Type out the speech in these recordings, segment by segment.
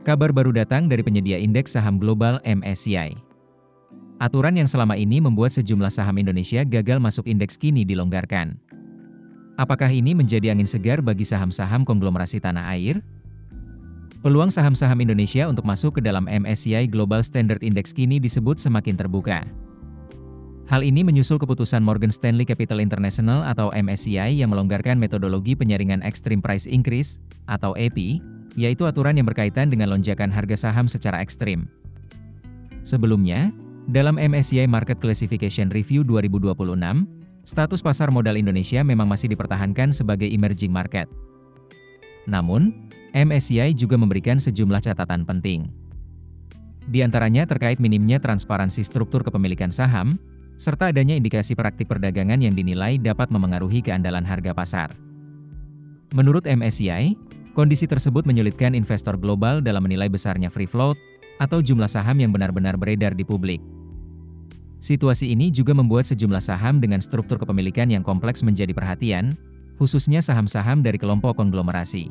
Kabar baru datang dari penyedia indeks saham global MSCI. Aturan yang selama ini membuat sejumlah saham Indonesia gagal masuk indeks kini dilonggarkan. Apakah ini menjadi angin segar bagi saham-saham konglomerasi tanah air? Peluang saham-saham Indonesia untuk masuk ke dalam MSCI Global Standard Index kini disebut semakin terbuka. Hal ini menyusul keputusan Morgan Stanley Capital International atau MSCI yang melonggarkan metodologi penyaringan Extreme Price Increase atau EPI, yaitu aturan yang berkaitan dengan lonjakan harga saham secara ekstrim. Sebelumnya, dalam MSCI Market Classification Review 2026, status pasar modal Indonesia memang masih dipertahankan sebagai emerging market. Namun, MSCI juga memberikan sejumlah catatan penting. Di antaranya terkait minimnya transparansi struktur kepemilikan saham, serta adanya indikasi praktik perdagangan yang dinilai dapat memengaruhi keandalan harga pasar. Menurut MSCI, kondisi tersebut menyulitkan investor global dalam menilai besarnya free float, atau jumlah saham yang benar-benar beredar di publik. Situasi ini juga membuat sejumlah saham dengan struktur kepemilikan yang kompleks menjadi perhatian, khususnya saham-saham dari kelompok konglomerasi.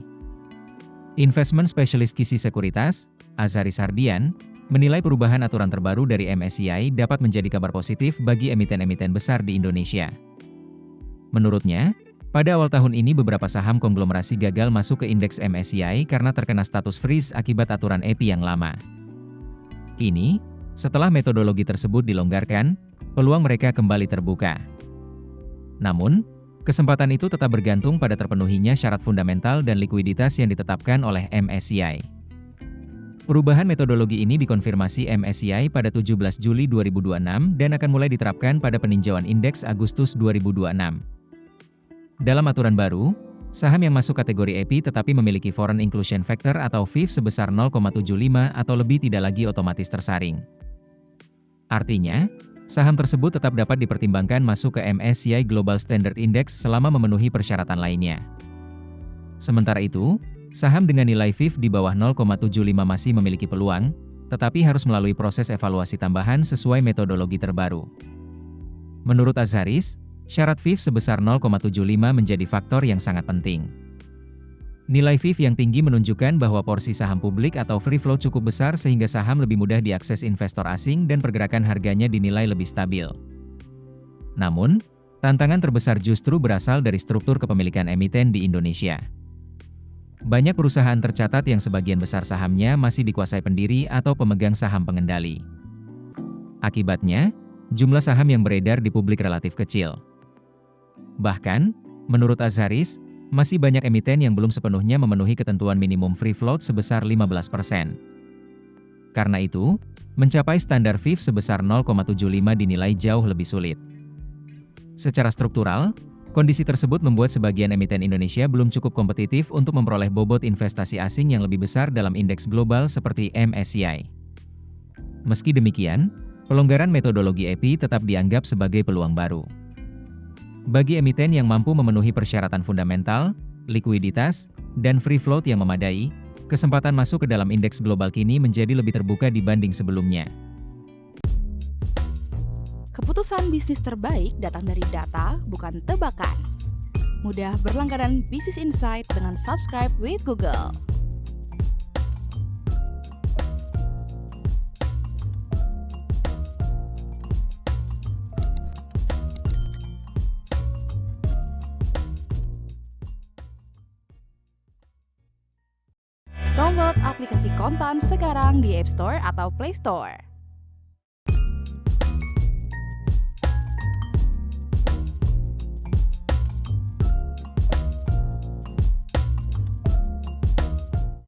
Investment Specialist Kisi Sekuritas, Azharis Hardian, menilai perubahan aturan terbaru dari MSCI dapat menjadi kabar positif bagi emiten-emiten besar di Indonesia. Menurutnya, pada awal tahun ini beberapa saham konglomerasi gagal masuk ke indeks MSCI karena terkena status freeze akibat aturan EPI yang lama. Kini, setelah metodologi tersebut dilonggarkan, peluang mereka kembali terbuka. Namun, kesempatan itu tetap bergantung pada terpenuhinya syarat fundamental dan likuiditas yang ditetapkan oleh MSCI. Perubahan metodologi ini dikonfirmasi MSCI pada 17 Juli 2026 dan akan mulai diterapkan pada peninjauan indeks Agustus 2026. Dalam aturan baru, saham yang masuk kategori EPI tetapi memiliki Foreign Inclusion Factor atau FIF sebesar 0,75 atau lebih tidak lagi otomatis tersaring. Artinya, saham tersebut tetap dapat dipertimbangkan masuk ke MSCI Global Standard Index selama memenuhi persyaratan lainnya. Sementara itu, saham dengan nilai FIF di bawah 0,75 masih memiliki peluang, tetapi harus melalui proses evaluasi tambahan sesuai metodologi terbaru. Menurut Azharis, syarat FIF sebesar 0,75 menjadi faktor yang sangat penting. Nilai FIF yang tinggi menunjukkan bahwa porsi saham publik atau free float cukup besar sehingga saham lebih mudah diakses investor asing dan pergerakan harganya dinilai lebih stabil. Namun, tantangan terbesar justru berasal dari struktur kepemilikan emiten di Indonesia. Banyak perusahaan tercatat yang sebagian besar sahamnya masih dikuasai pendiri atau pemegang saham pengendali. Akibatnya, jumlah saham yang beredar di publik relatif kecil. Bahkan, menurut Azharis, masih banyak emiten yang belum sepenuhnya memenuhi ketentuan minimum free float sebesar 15%. Karena itu, mencapai standar FIF sebesar 0,75 dinilai jauh lebih sulit. Secara struktural, kondisi tersebut membuat sebagian emiten Indonesia belum cukup kompetitif untuk memperoleh bobot investasi asing yang lebih besar dalam indeks global seperti MSCI. Meski demikian, pelonggaran metodologi EPI tetap dianggap sebagai peluang baru. Bagi emiten yang mampu memenuhi persyaratan fundamental, likuiditas, dan free float yang memadai, kesempatan masuk ke dalam indeks global kini menjadi lebih terbuka dibanding sebelumnya. Keputusan bisnis terbaik datang dari data, bukan tebakan. Mudah berlangganan Business Insight dengan subscribe with Google. Download aplikasi Kontan sekarang di App Store atau Play Store.